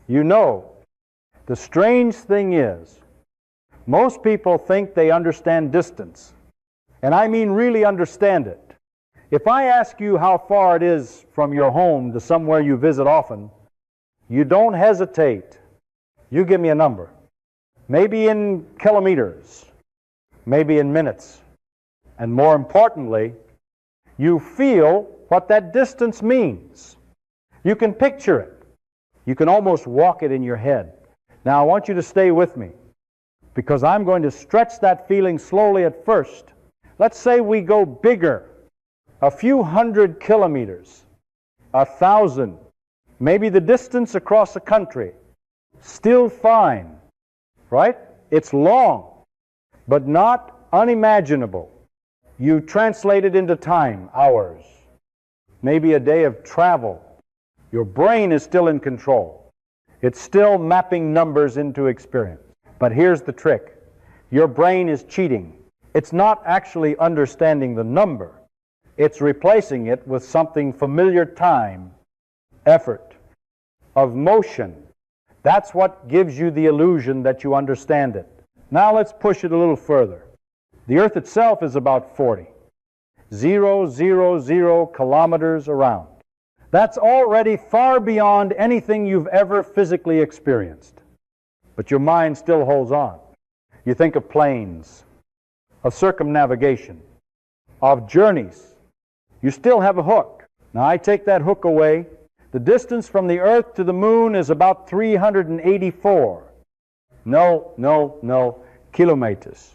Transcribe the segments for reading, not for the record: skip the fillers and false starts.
You know, the strange thing is, most people think they understand distance. And I mean really understand it. If I ask you how far it is from your home to somewhere you visit often, you don't hesitate. You give me a number. Maybe in kilometers, maybe in minutes. And more importantly, you feel what that distance means. You can picture it. You can almost walk it in your head. Now I want you to stay with me, because I'm going to stretch that feeling slowly at first. Let's say we go bigger, a few hundred kilometers, 1,000, maybe the distance across the country. Still fine, right? It's long, but not unimaginable. You translate it into time, hours, maybe a day of travel. Your brain is still in control. It's still mapping numbers into experience. But here's the trick. Your brain is cheating. It's not actually understanding the number. It's replacing it with something familiar: time, effort, of motion. That's what gives you the illusion that you understand it. Now let's push it a little further. The Earth itself is about 0.000 kilometers around. That's already far beyond anything you've ever physically experienced. But your mind still holds on. You think of planes, of circumnavigation, of journeys. You still have a hook. Now I take that hook away. The distance from the Earth to the Moon is about 384. No, kilometers.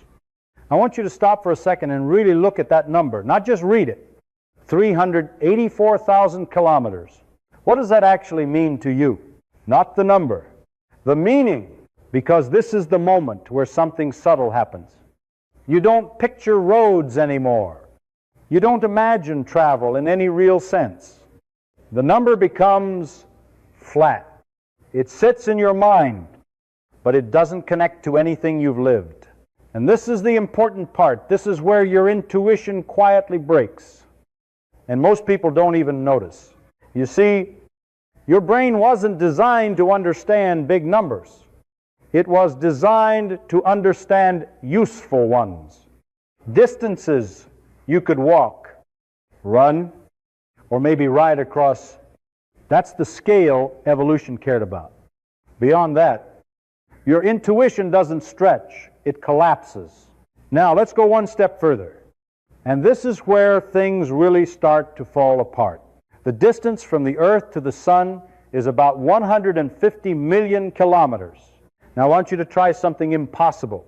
I want you to stop for a second and really look at that number, not just read it. 384,000 kilometers. What does that actually mean to you? Not the number, the meaning, because this is the moment where something subtle happens. You don't picture roads anymore. You don't imagine travel in any real sense. The number becomes flat. It sits in your mind, but it doesn't connect to anything you've lived. And this is the important part. This is where your intuition quietly breaks. And most people don't even notice. You see, your brain wasn't designed to understand big numbers. It was designed to understand useful ones. Distances you could walk, run, or maybe ride across. That's the scale evolution cared about. Beyond that, your intuition doesn't stretch. It collapses. Now, let's go one step further. And this is where things really start to fall apart. The distance from the Earth to the Sun is about 150 million kilometers. Now I want you to try something impossible.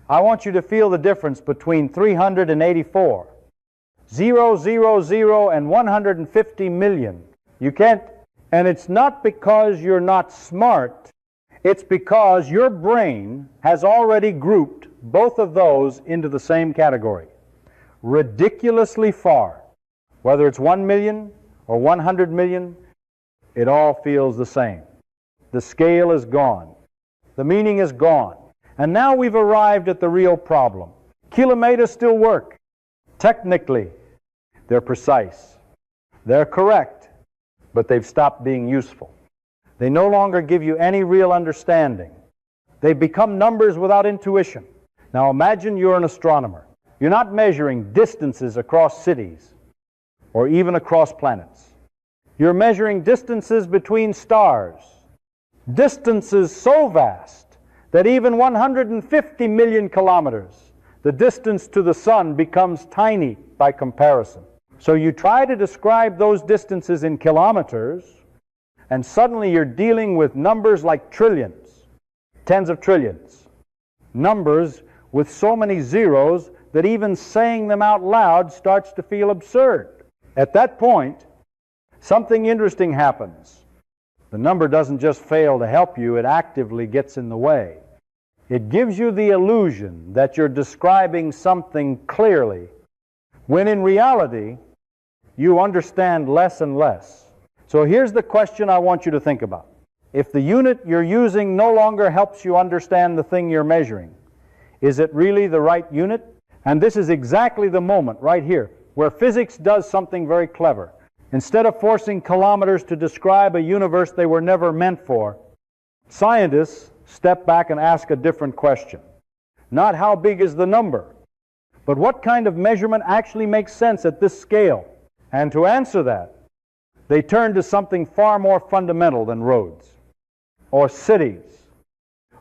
I want you to feel the difference between 384, 000, and 150 million. You can't, and it's not because you're not smart. It's because your brain has already grouped both of those into the same category. Ridiculously far. Whether it's 1 million or 100 million, it all feels the same. The scale is gone. The meaning is gone. And now we've arrived at the real problem. Kilometers still work. Technically, they're precise. They're correct, but they've stopped being useful. They no longer give you any real understanding. They've become numbers without intuition. Now imagine you're an astronomer. You're not measuring distances across cities or even across planets. You're measuring distances between stars. Distances so vast that even 150 million kilometers, the distance to the sun, becomes tiny by comparison. So you try to describe those distances in kilometers, and suddenly you're dealing with numbers like trillions, tens of trillions. Numbers with so many zeros that even saying them out loud starts to feel absurd. At that point, something interesting happens. The number doesn't just fail to help you, it actively gets in the way. It gives you the illusion that you're describing something clearly, when in reality, you understand less and less. So here's the question I want you to think about. If the unit you're using no longer helps you understand the thing you're measuring, is it really the right unit? And this is exactly the moment right here where physics does something very clever. Instead of forcing kilometers to describe a universe they were never meant for, Scientists step back and ask a different question. Not how big is the number, but what kind of measurement actually makes sense at this scale? And to answer that, they turn to something far more fundamental than roads, or cities,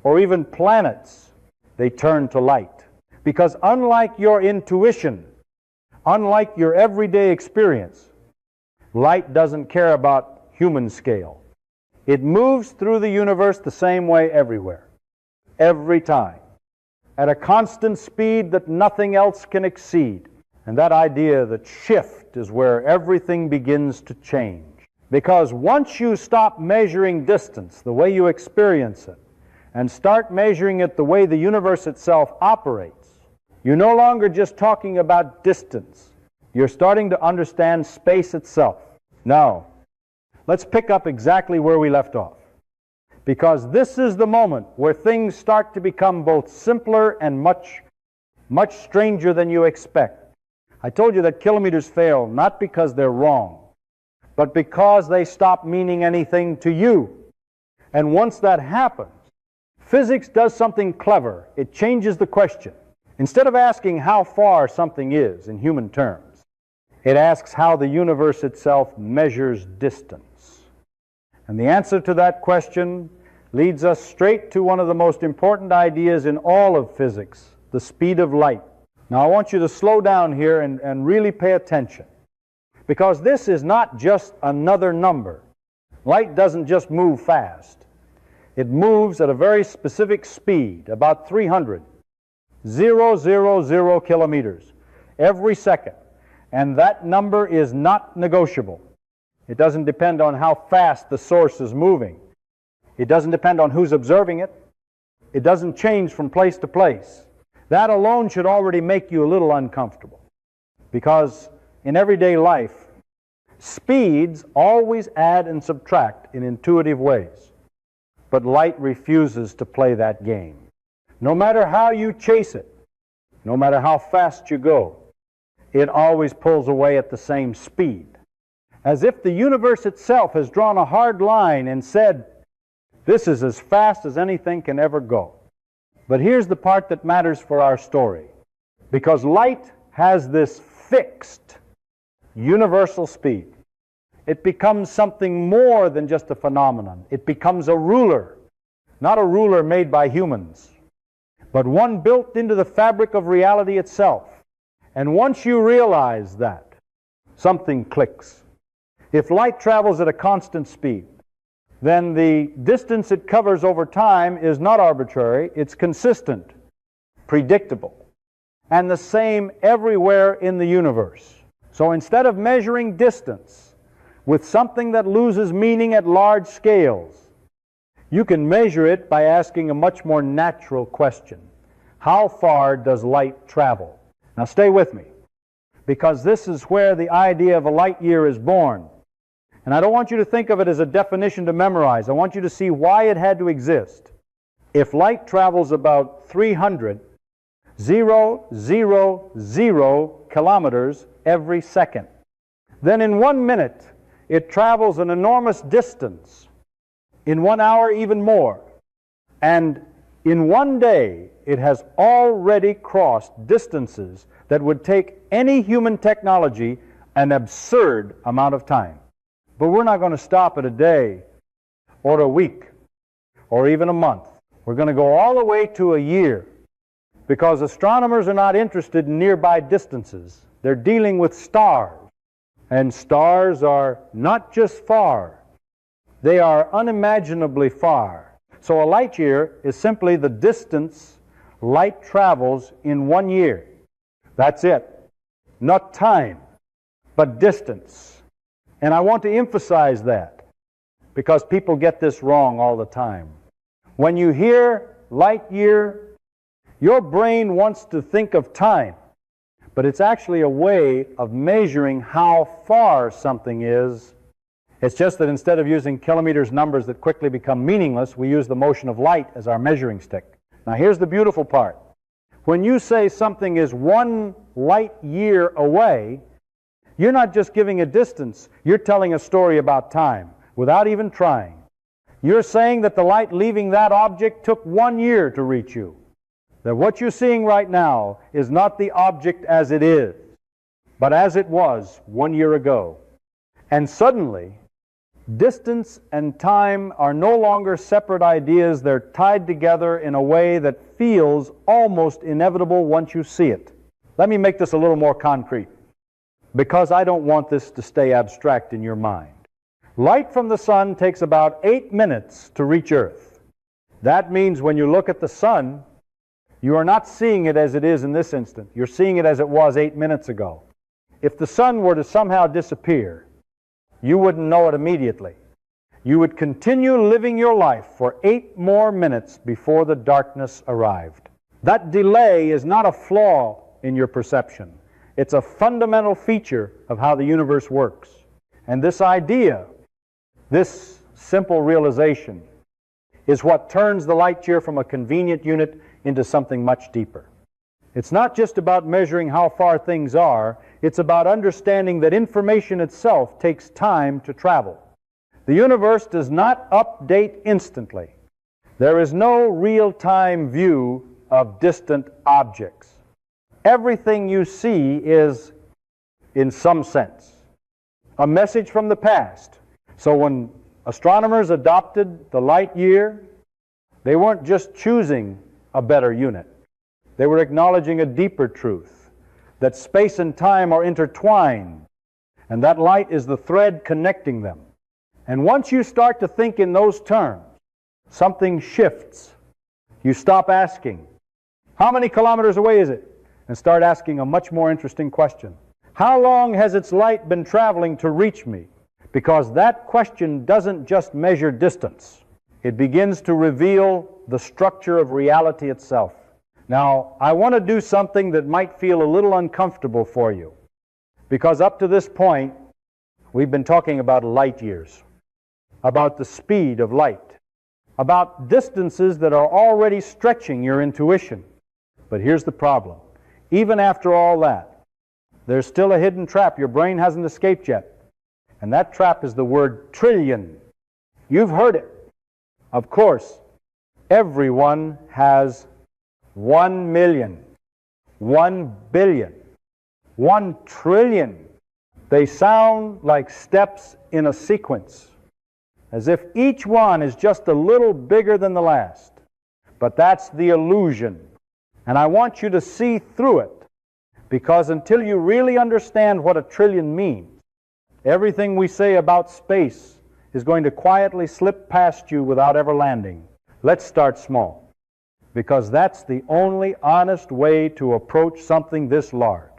or even planets. They turn to light. Because unlike your intuition, unlike your everyday experience, light doesn't care about human scale. It moves through the universe the same way everywhere, every time, at a constant speed that nothing else can exceed. And that idea that shift is where everything begins to change. Because once you stop measuring distance the way you experience it and start measuring it the way the universe itself operates, you're no longer just talking about distance. You're starting to understand space itself. Now, let's pick up exactly where we left off. Because this is the moment where things start to become both simpler and much stranger than you expect. I told you that kilometers fail not because they're wrong, but because they stop meaning anything to you. And once that happens, physics does something clever. It changes the question. Instead of asking how far something is in human terms, it asks how the universe itself measures distance. And the answer to that question leads us straight to one of the most important ideas in all of physics, the speed of light. Now I want you to slow down here and really pay attention. Because this is not just another number. Light doesn't just move fast. It moves at a very specific speed, about 300, 000 kilometers every second. And that number is not negotiable. It doesn't depend on how fast the source is moving. It doesn't depend on who's observing it. It doesn't change from place to place. That alone should already make you a little uncomfortable. Because in everyday life, speeds always add and subtract in intuitive ways. But light refuses to play that game. No matter how you chase it, no matter how fast you go, it always pulls away at the same speed. As if the universe itself has drawn a hard line and said, this is as fast as anything can ever go. But here's the part that matters for our story. Because light has this fixed, universal speed. It becomes something more than just a phenomenon. It becomes a ruler. Not a ruler made by humans, but one built into the fabric of reality itself. And once you realize that, something clicks. If light travels at a constant speed, then the distance it covers over time is not arbitrary, it's consistent, predictable, and the same everywhere in the universe. So instead of measuring distance with something that loses meaning at large scales, you can measure it by asking a much more natural question. How far does light travel? Now stay with me, because this is where the idea of a light year is born. And I don't want you to think of it as a definition to memorize. I want you to see why it had to exist. If light travels about 300, 000 kilometers every second, then in 1 minute it travels an enormous distance. In 1 hour, even more. And in 1 day, it has already crossed distances that would take any human technology an absurd amount of time. But we're not going to stop at a day or a week or even a month. We're going to go all the way to a year, because astronomers are not interested in nearby distances. They're dealing with stars. And stars are not just far, they are unimaginably far. So a light year is simply the distance light travels in 1 year. That's it. Not time, but distance. And I want to emphasize that, because people get this wrong all the time. When you hear light year, your brain wants to think of time, but it's actually a way of measuring how far something is. It's just that instead of using kilometers numbers that quickly become meaningless, we use the motion of light as our measuring stick. Now here's the beautiful part. When you say something is 1 light year away, you're not just giving a distance, you're telling a story about time without even trying. You're saying that the light leaving that object took 1 year to reach you. That what you're seeing right now is not the object as it is, but as it was 1 year ago. And suddenly, distance and time are no longer separate ideas. They're tied together in a way that feels almost inevitable once you see it. Let me make this a little more concrete, because I don't want this to stay abstract in your mind. Light from the sun takes about 8 minutes to reach Earth. That means when you look at the sun, you are not seeing it as it is in this instant. You're seeing it as it was 8 minutes ago. If the sun were to somehow disappear, you wouldn't know it immediately. You would continue living your life for 8 more minutes before the darkness arrived. That delay is not a flaw in your perception. It's a fundamental feature of how the universe works. And this idea, this simple realization, is what turns the light year from a convenient unit into something much deeper. It's not just about measuring how far things are, it's about understanding that information itself takes time to travel. The universe does not update instantly. There is no real-time view of distant objects. Everything you see is, in some sense, a message from the past. So when astronomers adopted the light year, they weren't just choosing a better unit. They were acknowledging a deeper truth, that space and time are intertwined, and that light is the thread connecting them. And once you start to think in those terms, something shifts. You stop asking, how many kilometers away is it? And start asking a much more interesting question. How long has its light been traveling to reach me? Because that question doesn't just measure distance. It begins to reveal the structure of reality itself. Now, I want to do something that might feel a little uncomfortable for you, because up to this point, we've been talking about light years, about the speed of light, about distances that are already stretching your intuition. But here's the problem. Even after all that, there's still a hidden trap your brain hasn't escaped yet. And that trap is the word trillion. You've heard it. Of course, everyone has 1 million, 1 billion, 1 trillion. They sound like steps in a sequence, as if each one is just a little bigger than the last. But that's the illusion. And I want you to see through it, because until you really understand what a trillion means, everything we say about space is going to quietly slip past you without ever landing. Let's start small, because that's the only honest way to approach something this large.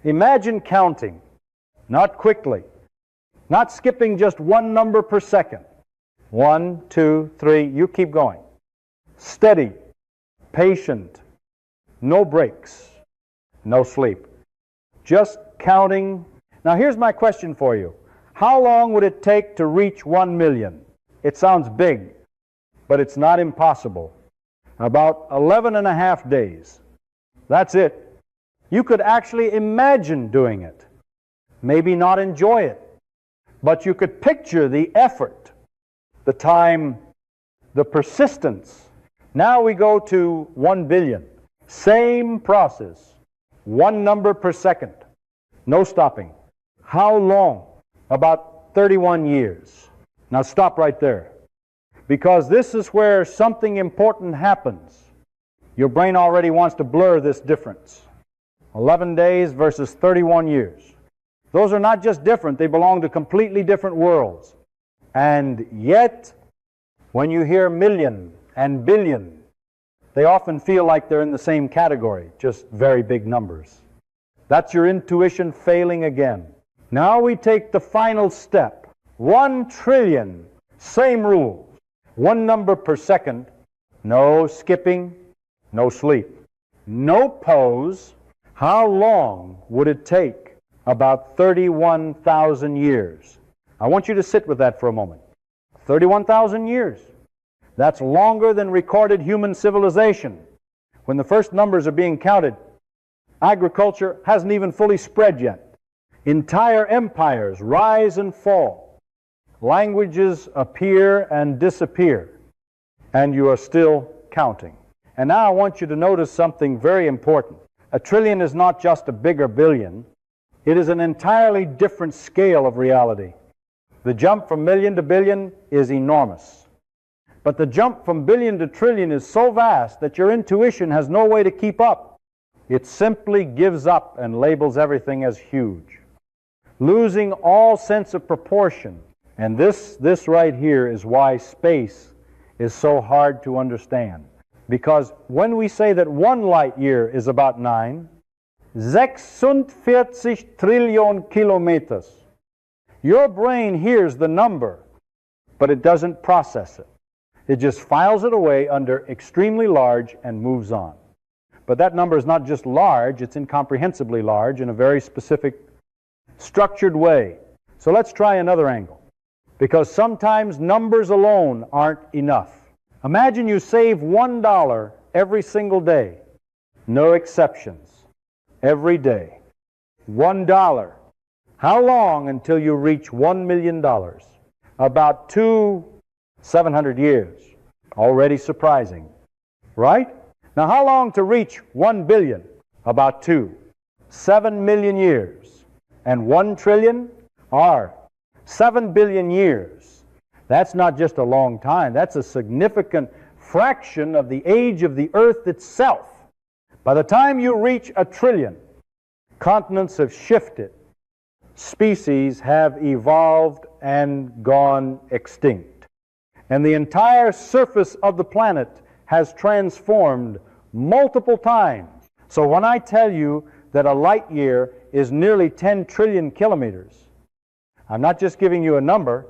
Imagine counting, not quickly, not skipping just one number per second. 1, 2, 3, you keep going. Steady, patient, no breaks, no sleep. Just counting. Now here's my question for you. How long would it take to reach 1 million? It sounds big, but it's not impossible. About 11 and a half days. That's it. You could actually imagine doing it. Maybe not enjoy it, but you could picture the effort, the time, the persistence. Now we go to 1 billion. Same process. 1 number per second. No stopping. How long? About 31 years. Now stop right there, because this is where something important happens. Your brain already wants to blur this difference. 11 days versus 31 years. Those are not just different, they belong to completely different worlds. And yet, when you hear million and billion, they often feel like they're in the same category, just very big numbers. That's your intuition failing again. Now we take the final step. 1 trillion, same rules. 1 number per second, no skipping, no sleep, no pose. How long would it take? About 31,000 years. I want you to sit with that for a moment. 31,000 years. That's longer than recorded human civilization. When the first numbers are being counted, agriculture hasn't even fully spread yet. Entire empires rise and fall. languages appear and disappear, and you are still counting. And now I want you to notice something very important. A trillion is not just a bigger billion. It is an entirely different scale of reality. The jump from million to billion is enormous. But the jump from billion to trillion is so vast that your intuition has no way to keep up. It simply gives up and labels everything as huge, losing all sense of proportion. And this right here is why space is so hard to understand. Because when we say that 1 light year is about 46 trillion kilometers, your brain hears the number, but it doesn't process it. It just files it away under extremely large and moves on. But that number is not just large, it's incomprehensibly large in a very specific, structured way. So let's try another angle. Because sometimes numbers alone aren't enough. Imagine you save $1 every single day. No exceptions. Every day. $1. How long until you reach $1 million? About 700 years. Already surprising. Right? Now how long to reach 1 billion? About 7 million years. And 1 trillion are 7 billion years. That's not just a long time. That's a significant fraction of the age of the earth itself. By the time you reach 1 trillion, continents have shifted. Species have evolved and gone extinct. And the entire surface of the planet has transformed multiple times. So when I tell you that a light year is nearly 10 trillion kilometers, I'm not just giving you a number.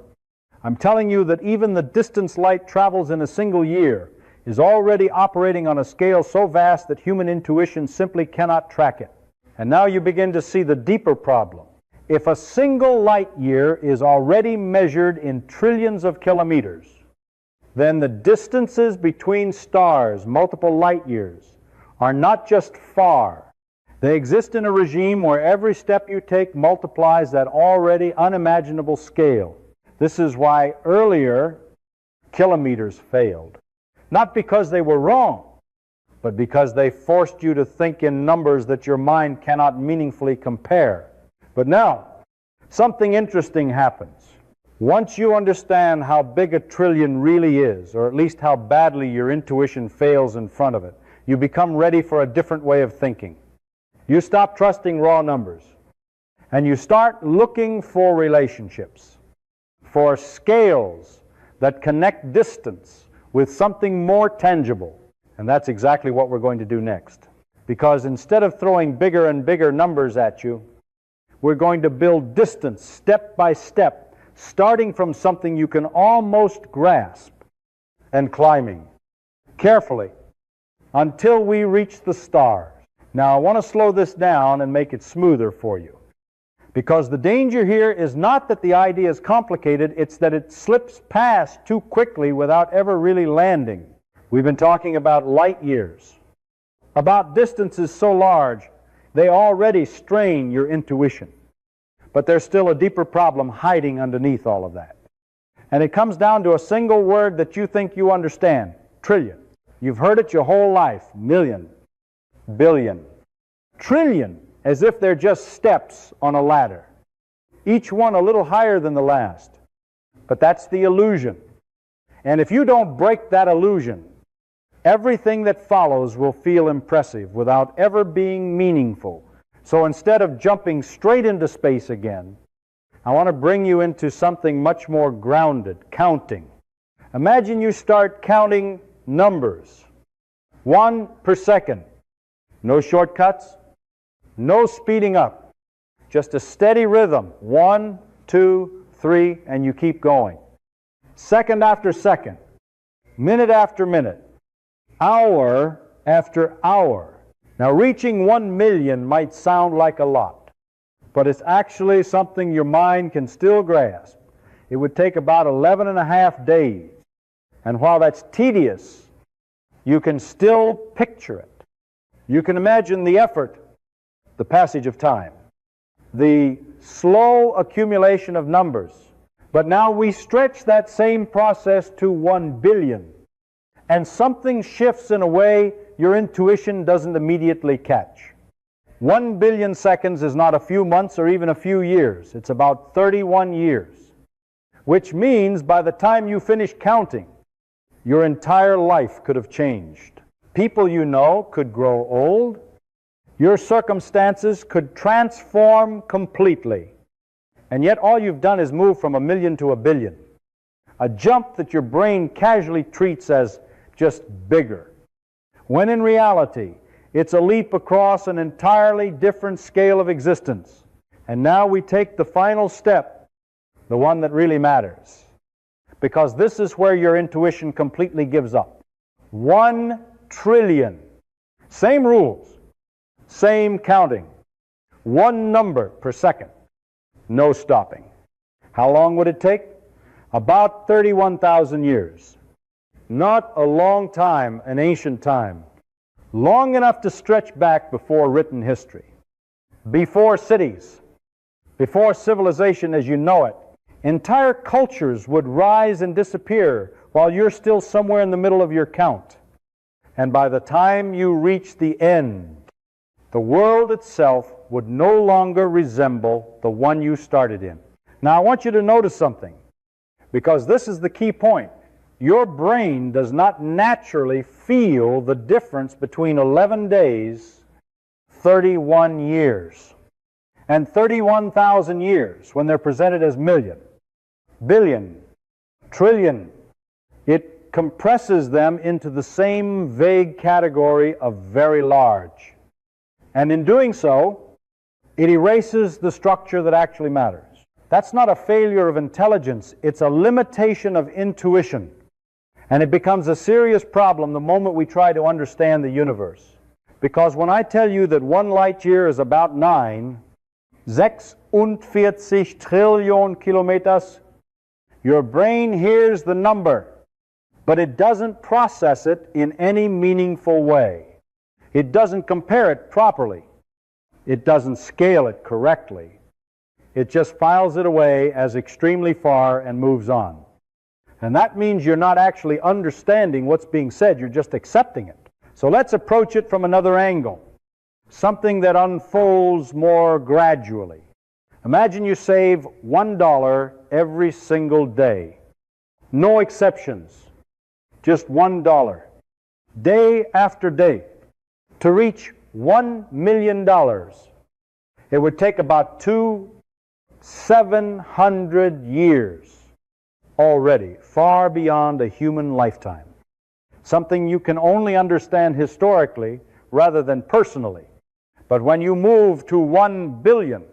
I'm telling you that even the distance light travels in a single year is already operating on a scale so vast that human intuition simply cannot track it. And now you begin to see the deeper problem. If a single light year is already measured in trillions of kilometers, then the distances between stars, multiple light years, are not just far. They exist in a regime where every step you take multiplies that already unimaginable scale. This is why earlier kilometers failed. Not because they were wrong, but because they forced you to think in numbers that your mind cannot meaningfully compare. But now, something interesting happens. Once you understand how big 1 trillion really is, or at least how badly your intuition fails in front of it, you become ready for a different way of thinking. You stop trusting raw numbers, and you start looking for relationships, for scales that connect distance with something more tangible. And that's exactly what we're going to do next. Because instead of throwing bigger and bigger numbers at you, we're going to build distance step by step, starting from something you can almost grasp and climbing carefully until we reach the stars. Now, I want to slow this down and make it smoother for you. Because the danger here is not that the idea is complicated, it's that it slips past too quickly without ever really landing. We've been talking about light years, about distances so large they already strain your intuition. But there's still a deeper problem hiding underneath all of that. And it comes down to a single word that you think you understand: trillion. You've heard it your whole life: million, billion, trillion, as if they're just steps on a ladder, each one a little higher than the last. But that's the illusion. And if you don't break that illusion, everything that follows will feel impressive without ever being meaningful. So instead of jumping straight into space again, I want to bring you into something much more grounded: counting. Imagine you start counting numbers. 1 per second. No shortcuts, no speeding up. Just a steady rhythm. 1, 2, 3, and you keep going. Second after second. Minute after minute. Hour after hour. Now, reaching 1 million might sound like a lot, but it's actually something your mind can still grasp. It would take about 11.5 days. And while that's tedious, you can still picture it. You can imagine the effort, the passage of time, the slow accumulation of numbers, But now we stretch that same process to 1 billion, and something shifts in a way your intuition doesn't immediately catch. 1 billion seconds is not a few months or even a few years. It's about 31 years, which means by the time you finish counting, your entire life could have changed. People you know could grow old. Your circumstances could transform completely. And yet all you've done is move from 1 million to 1 billion. A jump that your brain casually treats as just bigger, when in reality, it's a leap across an entirely different scale of existence. And now we take the final step, the one that really matters, because this is where your intuition completely gives up. 1 trillion. Same rules, same counting, 1 number per second, no stopping. How long would it take? About 31,000 years. Not a long time, an ancient time. Long enough to stretch back before written history. Before cities, before civilization as you know it, entire cultures would rise and disappear while you're still somewhere in the middle of your count. And by the time you reach the end, the world itself would no longer resemble the one you started in. Now I want you to notice something, because this is the key point. Your brain does not naturally feel the difference between 11 days, 31 years, and 31,000 years when they're presented as million, billion, trillion. It compresses them into the same vague category of very large. And in doing so, it erases the structure that actually matters. That's not a failure of intelligence, it's a limitation of intuition. And it becomes a serious problem the moment we try to understand the universe. Because when I tell you that 1 light year is about 46 trillion kilometers, your brain hears the number, but it doesn't process it in any meaningful way. It doesn't compare it properly. It doesn't scale it correctly. It just files it away as extremely far and moves on. And that means you're not actually understanding what's being said, you're just accepting it. So let's approach it from another angle, something that unfolds more gradually. Imagine you save $1 every single day. No exceptions, just $1, day after day. To reach $1 million, it would take about 700 years. Already, far beyond a human lifetime. Something you can only understand historically rather than personally. But when you move to 1 billion,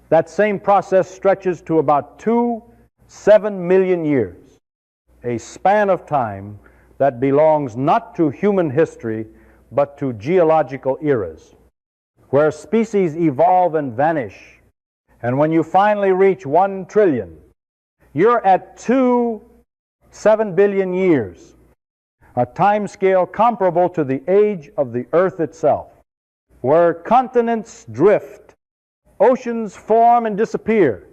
that same process stretches to about 7 million years. A span of time that belongs not to human history, but to geological eras, where species evolve and vanish. And when you finally reach 1 trillion, you're at 7 billion years, a time scale comparable to the age of the Earth itself, where continents drift, oceans form and disappear,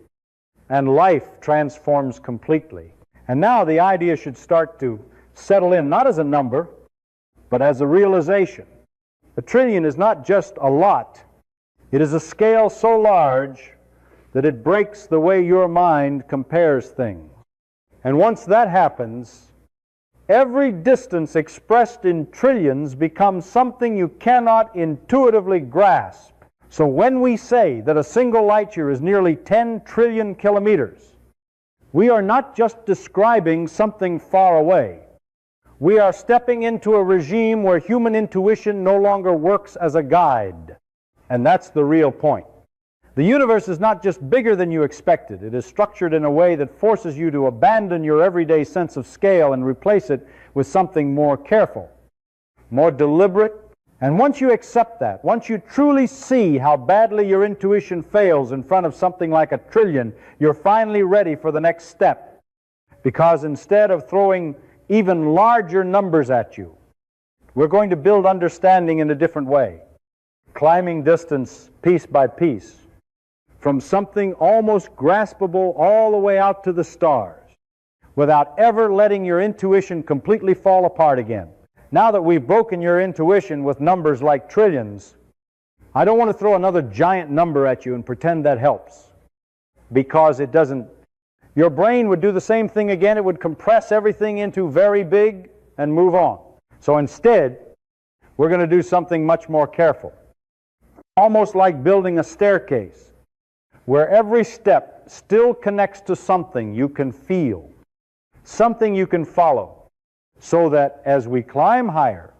and life transforms completely. And now the idea should start to settle in, not as a number, but as a realization. A trillion is not just a lot. It is a scale so large that it breaks the way your mind compares things. And once that happens, every distance expressed in trillions becomes something you cannot intuitively grasp. So when we say that a single light year is nearly 10 trillion kilometers, we are not just describing something far away. We are stepping into a regime where human intuition no longer works as a guide. And that's the real point. The universe is not just bigger than you expected. It is structured in a way that forces you to abandon your everyday sense of scale and replace it with something more careful, more deliberate. And once you accept that, once you truly see how badly your intuition fails in front of something like a trillion, you're finally ready for the next step. Because instead of throwing even larger numbers at you, we're going to build understanding in a different way, climbing distance piece by piece, from something almost graspable all the way out to the stars, without ever letting your intuition completely fall apart again. Now that we've broken your intuition with numbers like trillions, I don't want to throw another giant number at you and pretend that helps, because it doesn't. Your brain would do the same thing again. It would compress everything into very big and move on. So instead, we're going to do something much more careful. Almost like building a staircase, where every step still connects to something you can feel, something you can follow, so that as we climb higher,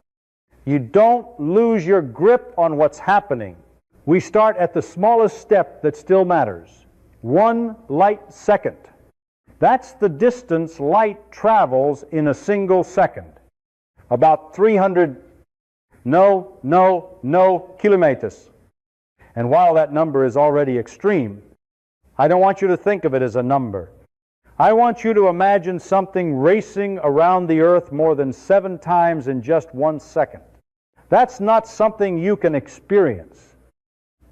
you don't lose your grip on what's happening. We start at the smallest step that still matters, 1 light second. That's the distance light travels in a single second, about 300 kilometers. And while that number is already extreme, I don't want you to think of it as a number. I want you to imagine something racing around the earth more than 7 times in just 1 second. That's not something you can experience,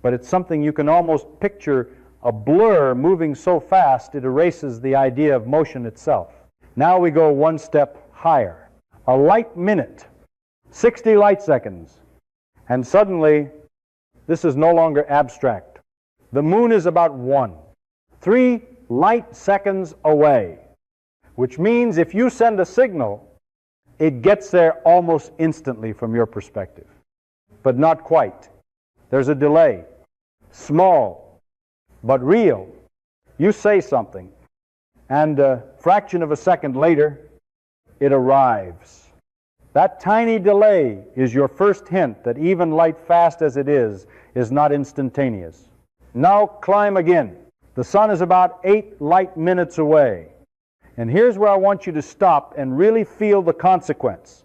but it's something you can almost picture, a blur moving so fast it erases the idea of motion itself. Now we go 1 step higher. A light minute, 60 light seconds, and suddenly this is no longer abstract. The moon is about 3 light seconds away, which means if you send a signal, it gets there almost instantly from your perspective. But not quite. There's a delay. Small, but real. You say something, and a fraction of a second later, it arrives. That tiny delay is your first hint that even light fast as it is not instantaneous. Now climb again. The sun is about 8 light minutes away. And here's where I want you to stop and really feel the consequence.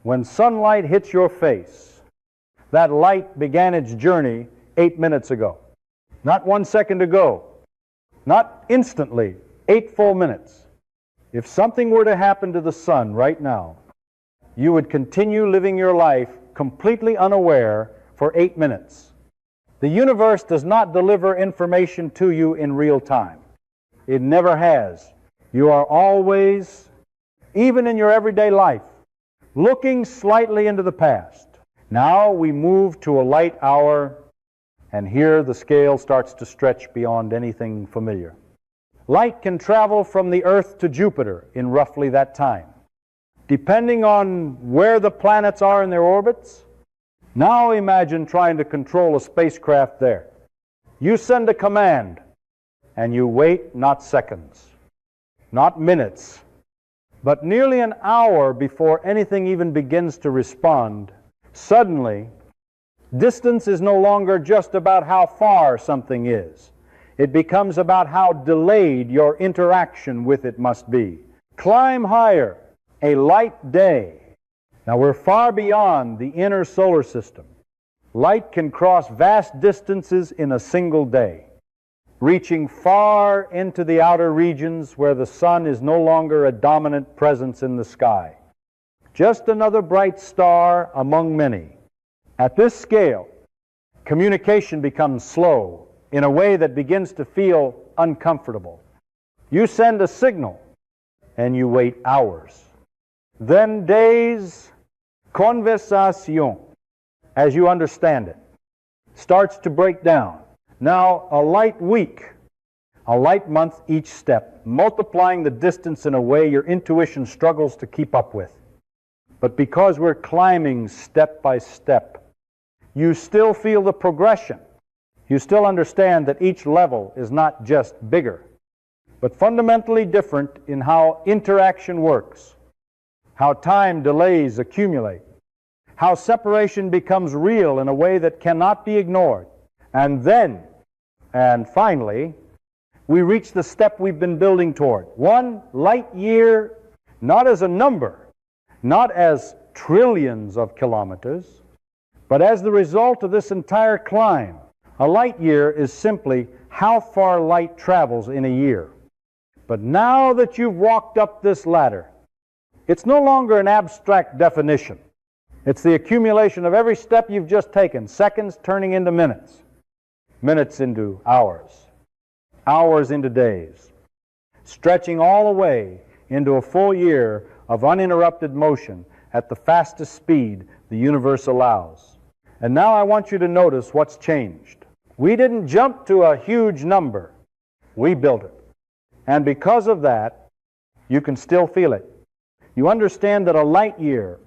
When sunlight hits your face, that light began its journey 8 minutes ago. Not 1 second ago. Not instantly. 8 full minutes. If something were to happen to the sun right now, you would continue living your life completely unaware for 8 minutes. The universe does not deliver information to you in real time. It never has. You are always, even in your everyday life, looking slightly into the past. Now we move to a light hour, and here the scale starts to stretch beyond anything familiar. Light can travel from the Earth to Jupiter in roughly that time. Depending on where the planets are in their orbits, now imagine trying to control a spacecraft there. You send a command, and you wait not seconds, not minutes, but nearly an hour before anything even begins to respond. Suddenly, distance is no longer just about how far something is. It becomes about how delayed your interaction with it must be. Climb higher, a light day. Now we're far beyond the inner solar system. Light can cross vast distances in a single day, reaching far into the outer regions where the sun is no longer a dominant presence in the sky. Just another bright star among many. At this scale, communication becomes slow in a way that begins to feel uncomfortable. You send a signal, and you wait hours. Then days, conversation, as you understand it, starts to break down. Now a light week, a light month each step, multiplying the distance in a way your intuition struggles to keep up with. But because we're climbing step by step, you still feel the progression. You still understand that each level is not just bigger, but fundamentally different in how interaction works, how time delays accumulate, how separation becomes real in a way that cannot be ignored. And then, and finally, we reach the step we've been building toward. 1 light year, not as a number, not as trillions of kilometers, but as the result of this entire climb. A light year is simply how far light travels in a year. But now that you've walked up this ladder, it's no longer an abstract definition. It's the accumulation of every step you've just taken, seconds turning into minutes. minutes into hours, hours into days, stretching all the way into a full year of uninterrupted motion at the fastest speed the universe allows. And now I want you to notice what's changed. We didn't jump to a huge number. We built it. And because of that, you can still feel it. You understand that a light year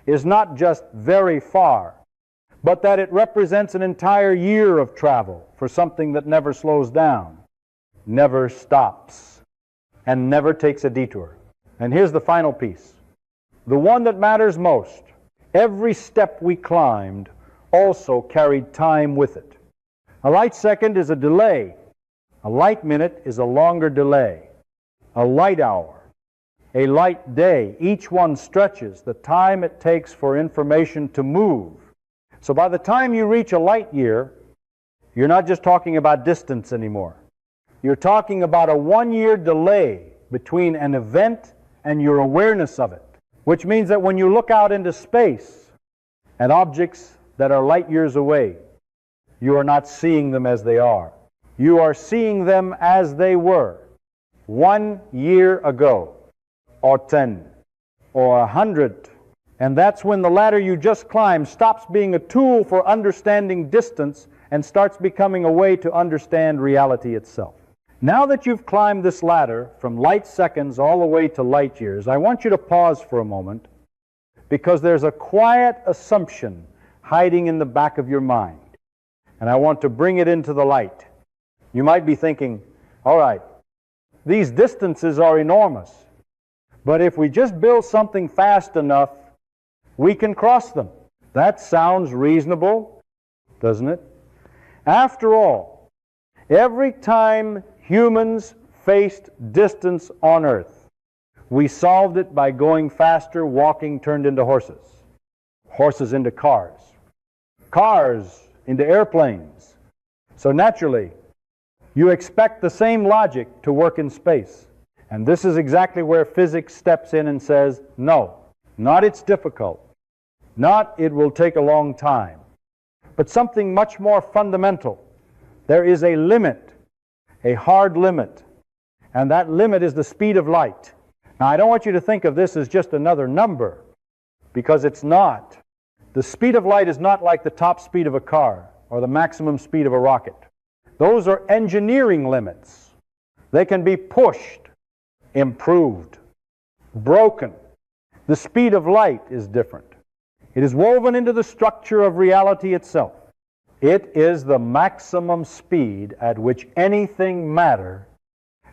is not just very far, but that it represents an entire year of travel for something that never slows down, never stops, and never takes a detour. And here's the final piece, the one that matters most. Every step we climbed also carried time with it. A light second is a delay. A light minute is a longer delay. A light hour, a light day, each one stretches the time it takes for information to move. So by the time you reach a light year, you're not just talking about distance anymore. You're talking about a 1-year delay between an event and your awareness of it, which means that when you look out into space at objects that are light years away, you are not seeing them as they are. You are seeing them as they were 1 year ago, or 10, or 100. And that's when the ladder you just climbed stops being a tool for understanding distance and starts becoming a way to understand reality itself. Now that you've climbed this ladder from light seconds all the way to light years, I want you to pause for a moment, because there's a quiet assumption hiding in the back of your mind, and I want to bring it into the light. You might be thinking, all right, these distances are enormous, but if we just build something fast enough, we can cross them. That sounds reasonable, doesn't it? After all, every time humans faced distance on Earth, we solved it by going faster. Walking turned into horses, horses into cars, cars into airplanes. So naturally, you expect the same logic to work in space. And this is exactly where physics steps in and says, no, not it's difficult, not it will take a long time, but something much more fundamental. There is a limit, a hard limit, and that limit is the speed of light. Now, I don't want you to think of this as just another number, because it's not. The speed of light is not like the top speed of a car or the maximum speed of a rocket. Those are engineering limits. They can be pushed, improved, broken. The speed of light is different. It is woven into the structure of reality itself. It is the maximum speed at which anything matter,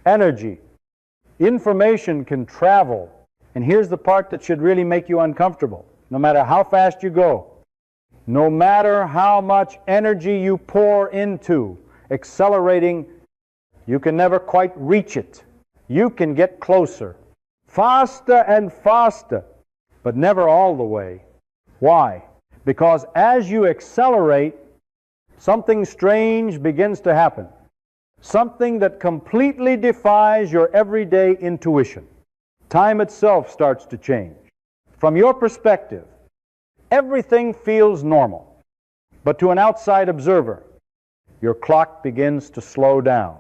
energy, information can travel. And here's the part that should really make you uncomfortable. No matter how fast you go, no matter how much energy you pour into accelerating, you can never quite reach it. You can get closer, faster and faster, but never all the way. Why? Because as you accelerate, something strange begins to happen. Something that completely defies your everyday intuition. Time itself starts to change. From your perspective, everything feels normal. But to an outside observer, your clock begins to slow down.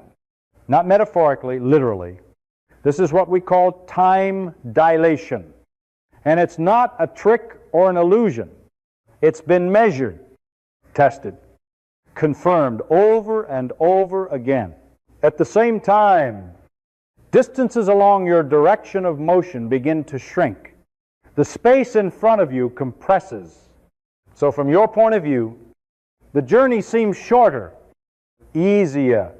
Not metaphorically, literally. This is what we call time dilation. And it's not a trick or an illusion. It's been measured, tested, confirmed over and over again. At the same time, distances along your direction of motion begin to shrink. The space in front of you compresses. So from your point of view, the journey seems shorter, easier,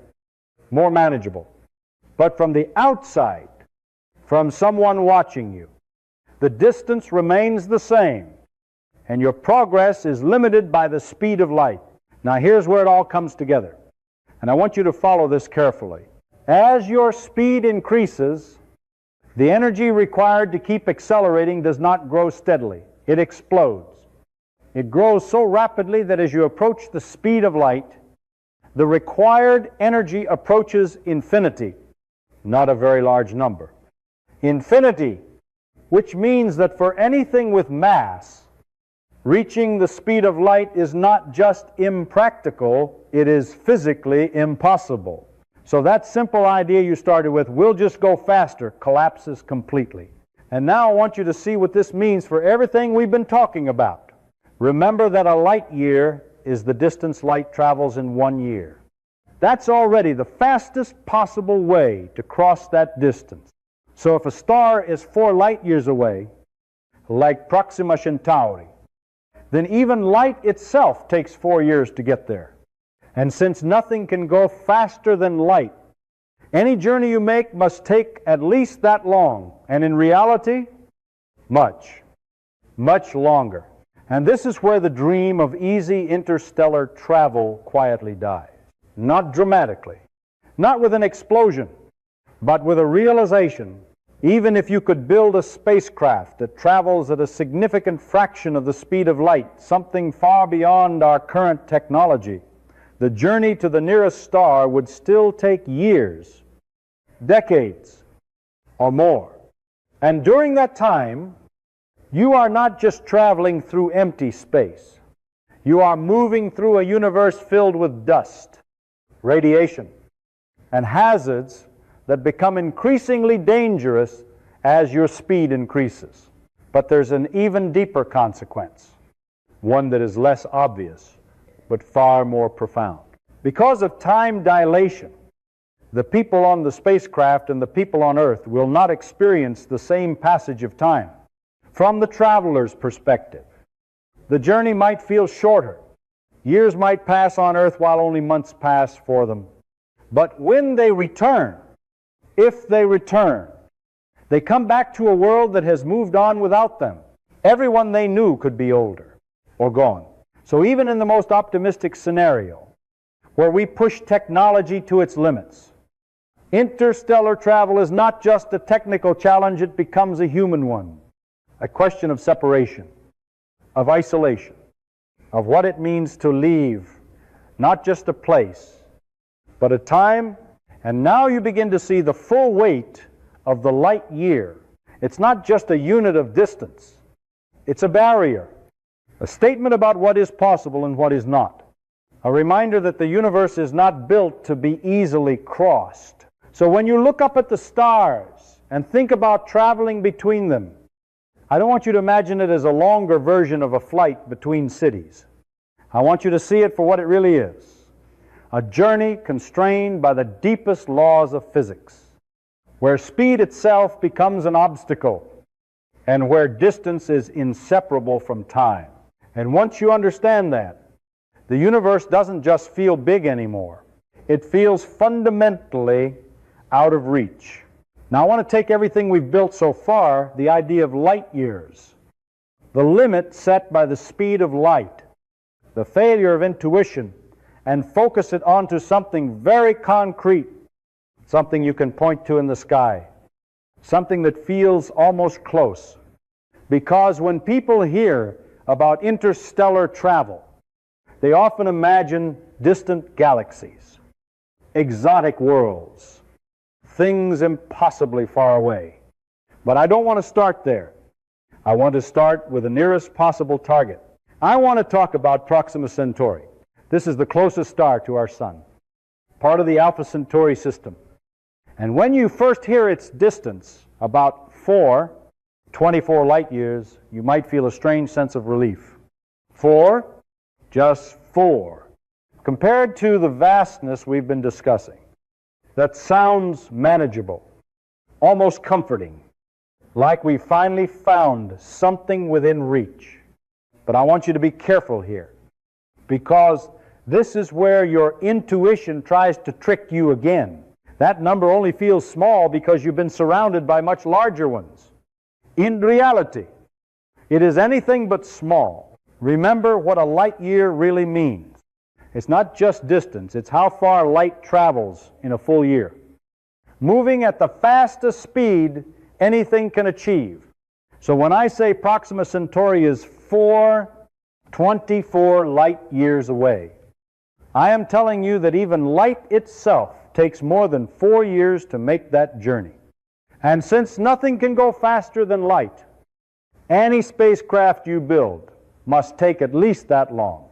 more manageable. But from the outside, from someone watching you, the distance remains the same, and your progress is limited by the speed of light. Now here's where it all comes together, and I want you to follow this carefully. As your speed increases, the energy required to keep accelerating does not grow steadily. It explodes. It grows so rapidly that as you approach the speed of light, the required energy approaches infinity, not a very large number. Infinity, which means that for anything with mass, Reaching the speed of light is not just impractical, it is physically impossible. So that simple idea you started with, we'll just go faster, collapses completely. And now I want you to see what this means for everything we've been talking about. Remember that a light year is the distance light travels in 1 year. That's already the fastest possible way to cross that distance. So if a star is 4 light years away, like Proxima Centauri, then even light itself takes 4 years to get there. And since nothing can go faster than light, any journey you make must take at least that long, and in reality, much, much longer. And this is where the dream of easy interstellar travel quietly dies. Not dramatically, not with an explosion, but with a realization, even if you could build a spacecraft that travels at a significant fraction of the speed of light, something far beyond our current technology, the journey to the nearest star would still take years, decades, or more. And during that time, you are not just traveling through empty space. You are moving through a universe filled with dust, radiation, and hazards that become increasingly dangerous as your speed increases. But there's an even deeper consequence, one that is less obvious, but far more profound. Because of time dilation, the people on the spacecraft and the people on Earth will not experience the same passage of time. From the traveler's perspective, the journey might feel shorter. Years might pass on Earth while only months pass for them. But when they return, if they return, they come back to a world that has moved on without them. Everyone they knew could be older or gone. So even in the most optimistic scenario, where we push technology to its limits, interstellar travel is not just a technical challenge, it becomes a human one. A question of separation, of isolation, of what it means to leave not just a place, but a time. And now you begin to see the full weight of the light year. It's not just a unit of distance. It's a barrier, a statement about what is possible and what is not. A reminder that the universe is not built to be easily crossed. So when you look up at the stars and think about traveling between them, I don't want you to imagine it as a longer version of a flight between cities. I want you to see it for what it really is. A journey constrained by the deepest laws of physics, where speed itself becomes an obstacle and where distance is inseparable from time. And once you understand that, the universe doesn't just feel big anymore. It feels fundamentally out of reach. Now I want to take everything we've built so far, the idea of light years, the limit set by the speed of light, the failure of intuition, and focus it onto something very concrete, something you can point to in the sky, something that feels almost close. Because when people hear about interstellar travel, they often imagine distant galaxies, exotic worlds, things impossibly far away. But I don't want to start there. I want to start with the nearest possible target. I want to talk about Proxima Centauri. This is the closest star to our sun, part of the Alpha Centauri system. And when you first hear its distance, about 24 light years, you might feel a strange sense of relief. 4, just 4. Compared to the vastness we've been discussing, that sounds manageable, almost comforting, like we finally found something within reach. But I want you to be careful here, because this is where your intuition tries to trick you again. That number only feels small because you've been surrounded by much larger ones. In reality, it is anything but small. Remember what a light year really means. It's not just distance, it's how far light travels in a full year. Moving at the fastest speed anything can achieve. So when I say Proxima Centauri is 24 light years away, I am telling you that even light itself takes more than 4 years to make that journey. And since nothing can go faster than light, any spacecraft you build must take at least that long.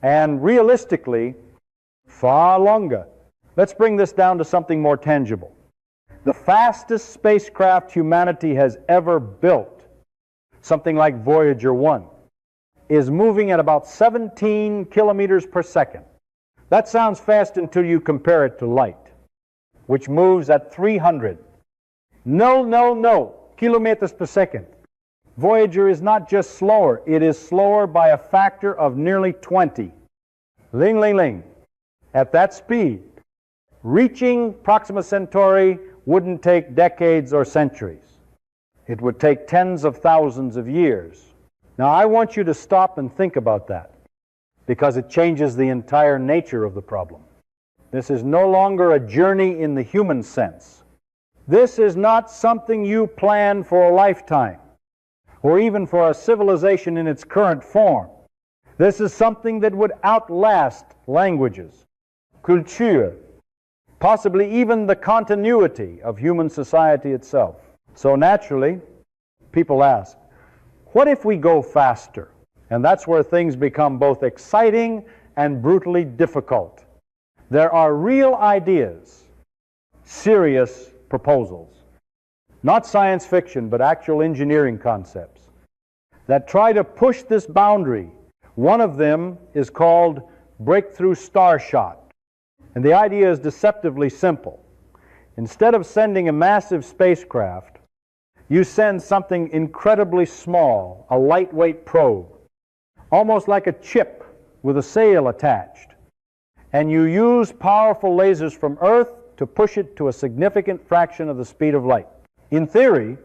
And realistically, far longer. Let's bring this down to something more tangible. The fastest spacecraft humanity has ever built, something like Voyager 1, is moving at about 17 kilometers per second. That sounds fast until you compare it to light, which moves at 300. No, kilometers per second. Voyager is not just slower, it is slower by a factor of nearly 20. Ling, ling, ling. At that speed, reaching Proxima Centauri wouldn't take decades or centuries. It would take tens of thousands of years. Now, I want you to stop and think about that, because it changes the entire nature of the problem. This is no longer a journey in the human sense. This is not something you plan for a lifetime, or even for a civilization in its current form. This is something that would outlast languages, culture, possibly even the continuity of human society itself. So naturally, people ask, what if we go faster? And that's where things become both exciting and brutally difficult. There are real ideas, serious proposals, not science fiction, but actual engineering concepts that try to push this boundary. One of them is called breakthrough starshot. And the idea is deceptively simple. Instead of sending a massive spacecraft, you send something incredibly small, a lightweight probe, almost like a chip with a sail attached. And you use powerful lasers from Earth to push it to a significant fraction of the speed of light. In theory,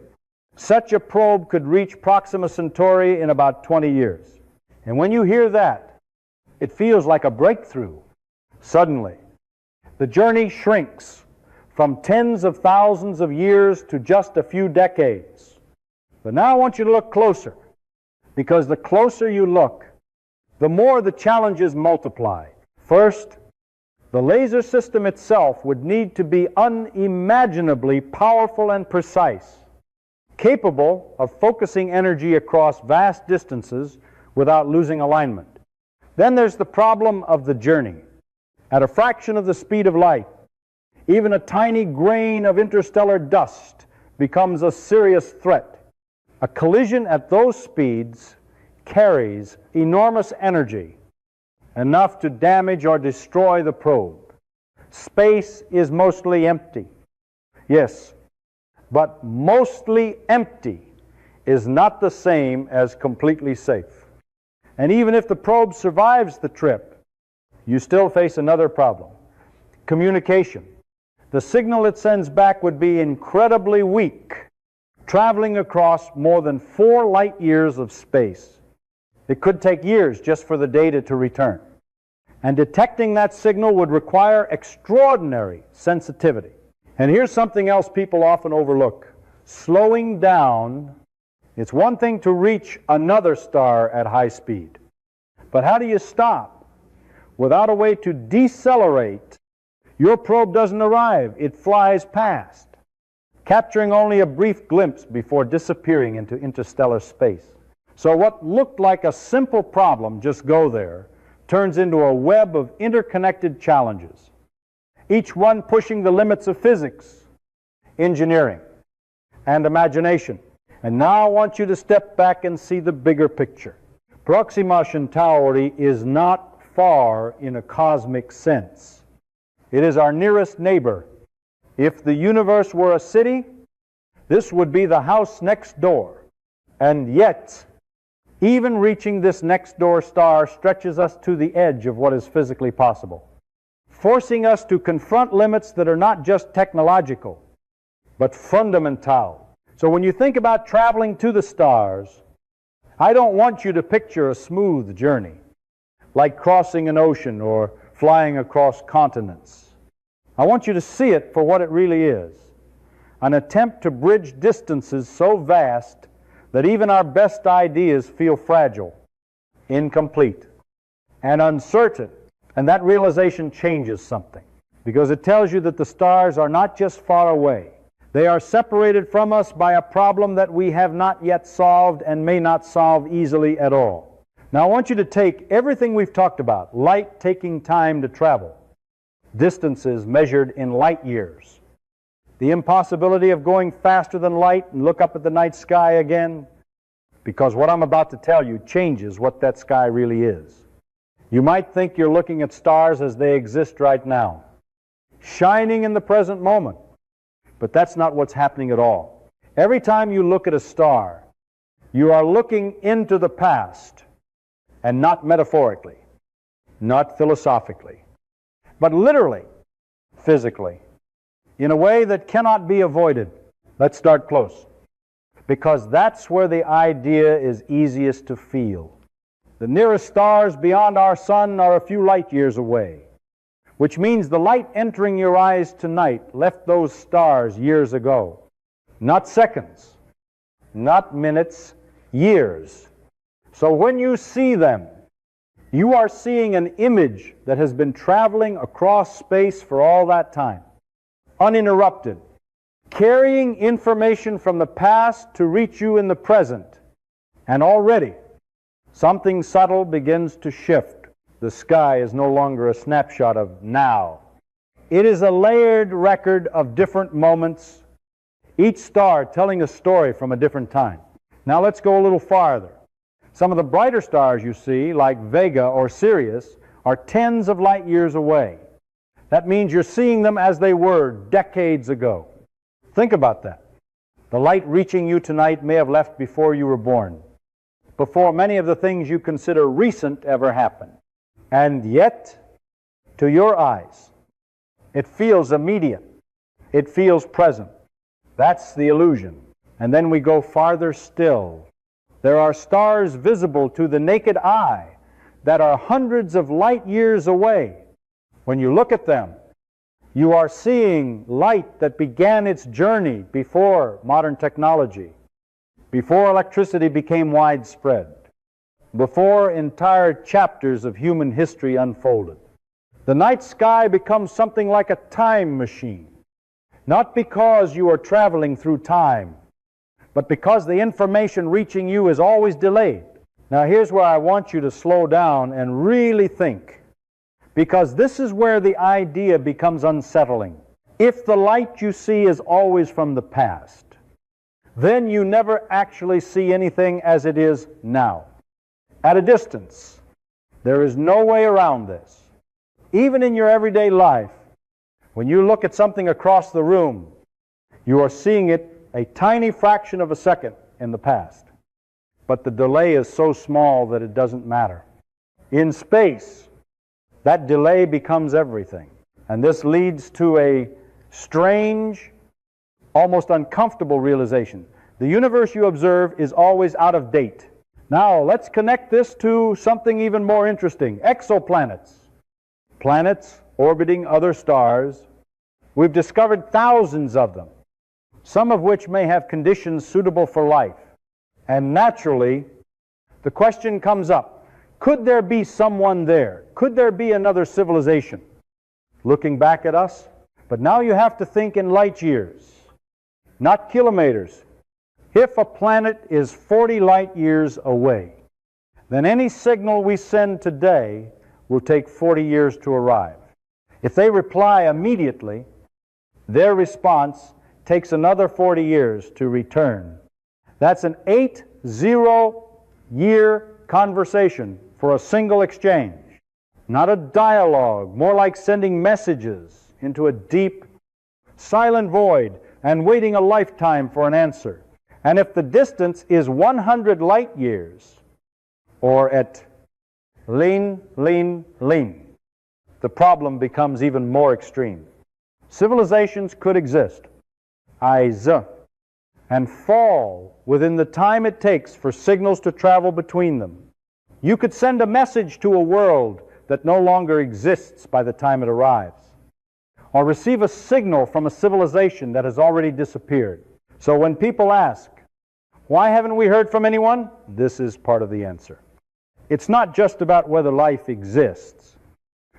such a probe could reach Proxima Centauri in about 20 years. And when you hear that, it feels like a breakthrough. Suddenly, the journey shrinks from tens of thousands of years to just a few decades. But now I want you to look closer, because the closer you look, the more the challenges multiply. First, the laser system itself would need to be unimaginably powerful and precise, capable of focusing energy across vast distances without losing alignment. Then there's the problem of the journey. At a fraction of the speed of light, even a tiny grain of interstellar dust becomes a serious threat. A collision at those speeds carries enormous energy, enough to damage or destroy the probe. Space is mostly empty. Yes, but mostly empty is not the same as completely safe. And even if the probe survives the trip, you still face another problem: communication. The signal it sends back would be incredibly weak, traveling across more than 4 light years of space. It could take years just for the data to return. And detecting that signal would require extraordinary sensitivity. And here's something else people often overlook: slowing down. It's one thing to reach another star at high speed, but how do you stop? Without a way to decelerate, your probe doesn't arrive. It flies past, capturing only a brief glimpse before disappearing into interstellar space. So what looked like a simple problem, just go there, turns into a web of interconnected challenges, each one pushing the limits of physics, engineering, and imagination. And now I want you to step back and see the bigger picture. Proxima Centauri is not far in a cosmic sense. It is our nearest neighbor. If the universe were a city, this would be the house next door. And yet, even reaching this next door star stretches us to the edge of what is physically possible, forcing us to confront limits that are not just technological, but fundamental. So when you think about traveling to the stars, I don't want you to picture a smooth journey, like crossing an ocean or flying across continents. I want you to see it for what it really is: an attempt to bridge distances so vast that even our best ideas feel fragile, incomplete, and uncertain. And that realization changes something, because it tells you that the stars are not just far away. They are separated from us by a problem that we have not yet solved and may not solve easily at all. Now I want you to take everything we've talked about, light taking time to travel, distances measured in light years, the impossibility of going faster than light and look up at the night sky again, because what I'm about to tell you changes what that sky really is. You might think you're looking at stars as they exist right now, shining in the present moment, but that's not what's happening at all. Every time you look at a star, you are looking into the past, and not metaphorically, not philosophically, but literally, physically, in a way that cannot be avoided. Let's start close, because that's where the idea is easiest to feel. The nearest stars beyond our sun are a few light years away, which means the light entering your eyes tonight left those stars years ago. Not seconds, not minutes, years. So when you see them, you are seeing an image that has been traveling across space for all that time, uninterrupted, carrying information from the past to reach you in the present. And already, something subtle begins to shift. The sky is no longer a snapshot of now. It is a layered record of different moments, each star telling a story from a different time. Now let's go a little farther. Some of the brighter stars you see, like Vega or Sirius, are tens of light years away. That means you're seeing them as they were decades ago. Think about that. The light reaching you tonight may have left before you were born, before many of the things you consider recent ever happened. And yet, to your eyes, it feels immediate. It feels present. That's the illusion. And then we go farther still. There are stars visible to the naked eye that are hundreds of light years away. When you look at them, you are seeing light that began its journey before modern technology, before electricity became widespread, before entire chapters of human history unfolded. The night sky becomes something like a time machine, not because you are traveling through time, but because the information reaching you is always delayed. Now here's where I want you to slow down and really think, because this is where the idea becomes unsettling. If the light you see is always from the past, then you never actually see anything as it is now. At a distance, there is no way around this. Even in your everyday life, when you look at something across the room, you are seeing it a tiny fraction of a second in the past. But the delay is so small that it doesn't matter. In space, that delay becomes everything. And this leads to a strange, almost uncomfortable realization. The universe you observe is always out of date. Now, let's connect this to something even more interesting. Exoplanets. Planets orbiting other stars. We've discovered thousands of them, some of which may have conditions suitable for life. And naturally, the question comes up, could there be someone there? Could there be another civilization looking back at us? But now you have to think in light years, not kilometers. If a planet is 40 light years away, then any signal we send today will take 40 years to arrive. If they reply immediately, their response takes another 40 years to return. That's an 80-year conversation for a single exchange. Not a dialogue, more like sending messages into a deep, silent void and waiting a lifetime for an answer. And if the distance is 100 light years, or at lean, the problem becomes even more extreme. Civilizations could exist, and fall within the time it takes for signals to travel between them. You could send a message to a world that no longer exists by the time it arrives, or receive a signal from a civilization that has already disappeared. So when people ask, why haven't we heard from anyone? This is part of the answer. It's not just about whether life exists.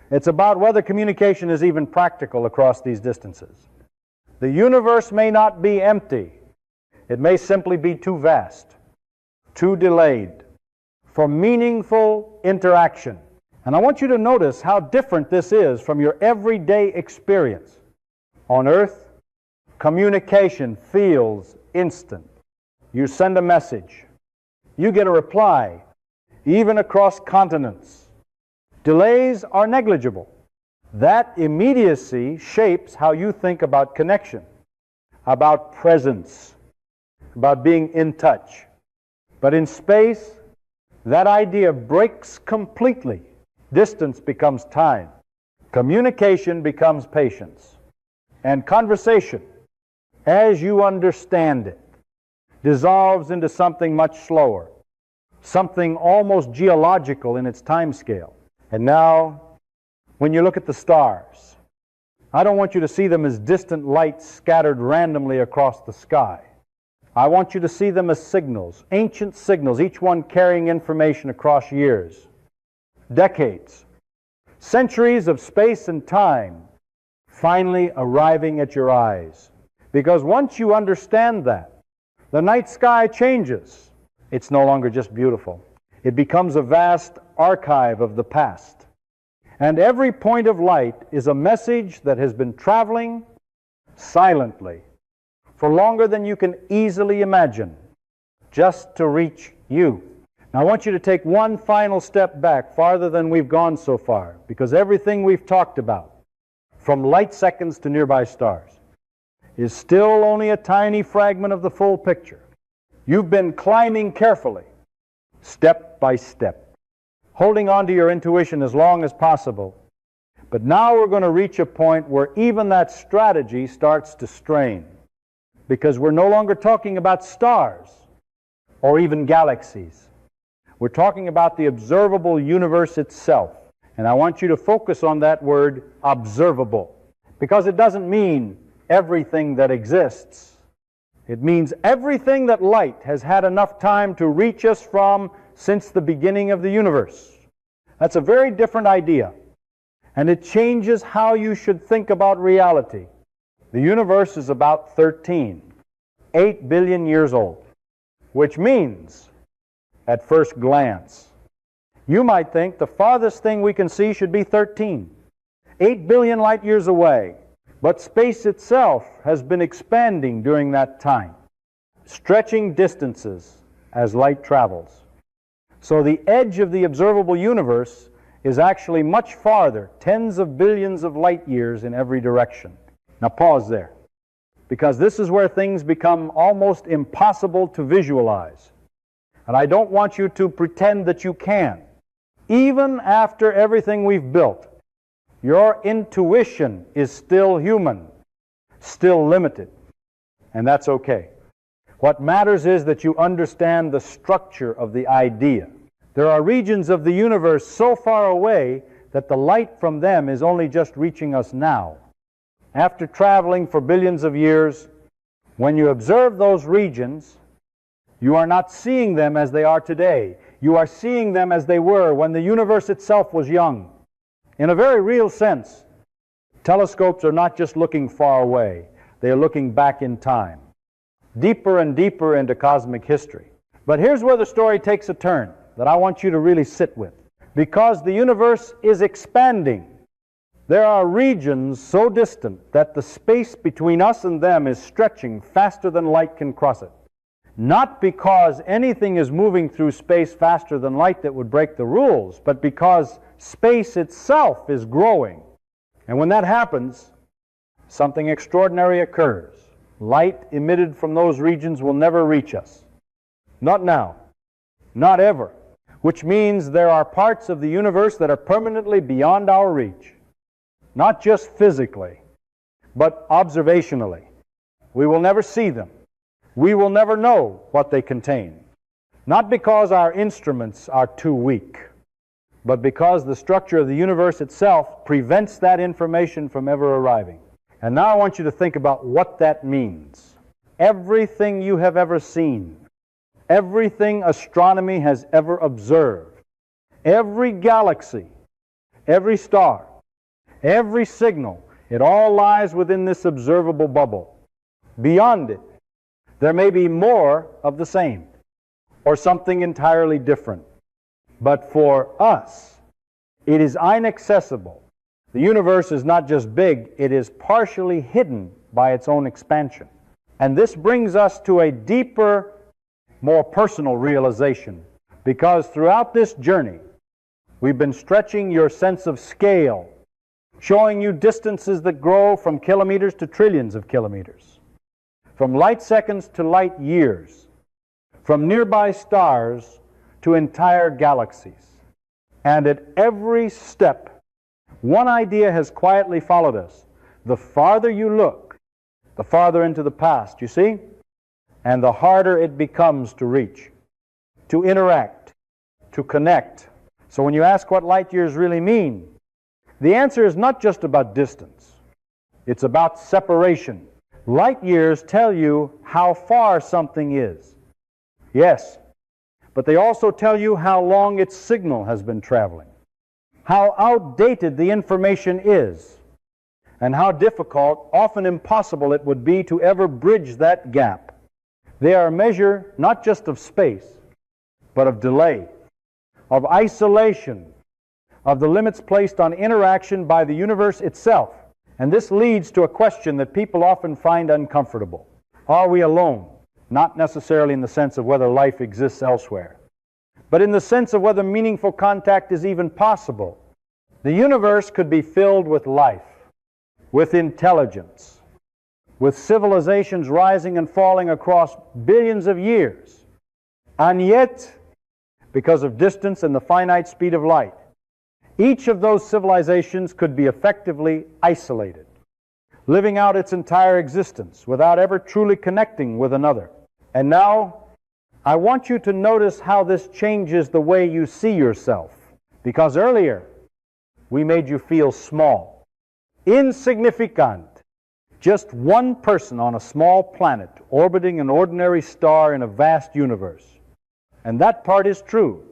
It's about whether communication is even practical across these distances. The universe may not be empty. It may simply be too vast, too delayed, for meaningful interaction. And I want you to notice how different this is from your everyday experience. On Earth, communication feels instant. You send a message. You get a reply, even across continents. Delays are negligible. That immediacy shapes how you think about connection, about presence, about being in touch. But in space, that idea breaks completely. Distance becomes time. Communication becomes patience. And conversation, as you understand it, dissolves into something much slower, something almost geological in its time scale. And now, when you look at the stars, I don't want you to see them as distant lights scattered randomly across the sky. I want you to see them as signals, ancient signals, each one carrying information across years, decades, centuries of space and time, finally arriving at your eyes. Because once you understand that, the night sky changes. It's no longer just beautiful. It becomes a vast archive of the past. And every point of light is a message that has been traveling silently for longer than you can easily imagine, just to reach you. Now I want you to take one final step back, farther than we've gone so far, because everything we've talked about, from light seconds to nearby stars, is still only a tiny fragment of the full picture. You've been climbing carefully, step by step, holding on to your intuition as long as possible. But now we're going to reach a point where even that strategy starts to strain, because we're no longer talking about stars or even galaxies. We're talking about the observable universe itself. And I want you to focus on that word, observable, because it doesn't mean everything that exists. It means everything that light has had enough time to reach us from since the beginning of the universe. That's a very different idea, and it changes how you should think about reality. The universe is about 8 billion years old, which means, at first glance, you might think the farthest thing we can see should be 8 billion light years away. But space itself has been expanding during that time, stretching distances as light travels. So the edge of the observable universe is actually much farther, tens of billions of light years in every direction. Now pause there, because this is where things become almost impossible to visualize. And I don't want you to pretend that you can. Even after everything we've built, your intuition is still human, still limited, and that's okay. What matters is that you understand the structure of the idea. There are regions of the universe so far away that the light from them is only just reaching us now. After traveling for billions of years, when you observe those regions, you are not seeing them as they are today. You are seeing them as they were when the universe itself was young. In a very real sense, telescopes are not just looking far away. They are looking back in time, deeper and deeper into cosmic history. But here's where the story takes a turn that I want you to really sit with. Because the universe is expanding, there are regions so distant that the space between us and them is stretching faster than light can cross it. Not because anything is moving through space faster than light that would break the rules, but because space itself is growing. And when that happens, something extraordinary occurs. Light emitted from those regions will never reach us. Not now. Not ever. Which means there are parts of the universe that are permanently beyond our reach. Not just physically, but observationally. We will never see them. We will never know what they contain. Not because our instruments are too weak, but because the structure of the universe itself prevents that information from ever arriving. And now I want you to think about what that means. Everything you have ever seen, everything astronomy has ever observed, every galaxy, every star, every signal, it all lies within this observable bubble. Beyond it, there may be more of the same, or something entirely different. But for us, it is inaccessible. The universe is not just big, it is partially hidden by its own expansion. And this brings us to a deeper, more personal realization, because throughout this journey, we've been stretching your sense of scale, showing you distances that grow from kilometers to trillions of kilometers, from light seconds to light years, from nearby stars to entire galaxies. And at every step, one idea has quietly followed us. The farther you look, the farther into the past, you see? And the harder it becomes to reach, to interact, to connect. So when you ask what light years really mean, the answer is not just about distance. It's about separation. Light years tell you how far something is. Yes, but they also tell you how long its signal has been traveling, how outdated the information is, and how difficult, often impossible, it would be to ever bridge that gap. They are a measure not just of space, but of delay, of isolation, of the limits placed on interaction by the universe itself. And this leads to a question that people often find uncomfortable. Are we alone? Not necessarily in the sense of whether life exists elsewhere, but in the sense of whether meaningful contact is even possible. The universe could be filled with life, with intelligence, with civilizations rising and falling across billions of years. And yet, because of distance and the finite speed of light, each of those civilizations could be effectively isolated, living out its entire existence without ever truly connecting with another. And now, I want you to notice how this changes the way you see yourself. Because earlier, we made you feel small, insignificant, just one person on a small planet orbiting an ordinary star in a vast universe. And that part is true.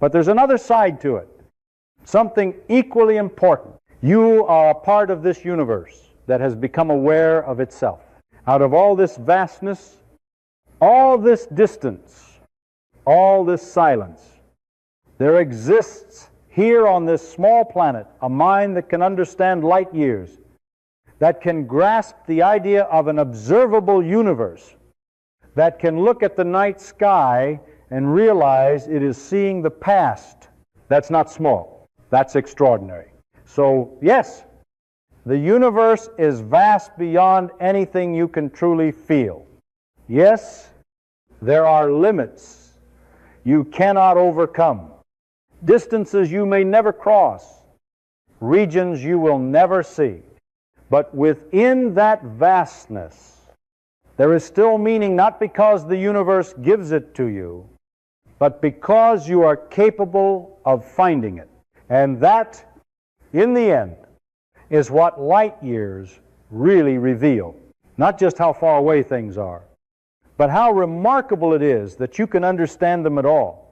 But there's another side to it, something equally important. You are a part of this universe that has become aware of itself. Out of all this vastness, all this distance, all this silence, there exists here on this small planet a mind that can understand light years, that can grasp the idea of an observable universe, that can look at the night sky and realize it is seeing the past. That's not small. That's extraordinary. So, yes, the universe is vast beyond anything you can truly feel. Yes, there are limits you cannot overcome, distances you may never cross, regions you will never see. But within that vastness, there is still meaning, not because the universe gives it to you, but because you are capable of finding it. And that, in the end, is what light years really reveal. Not just how far away things are, but how remarkable it is that you can understand them at all.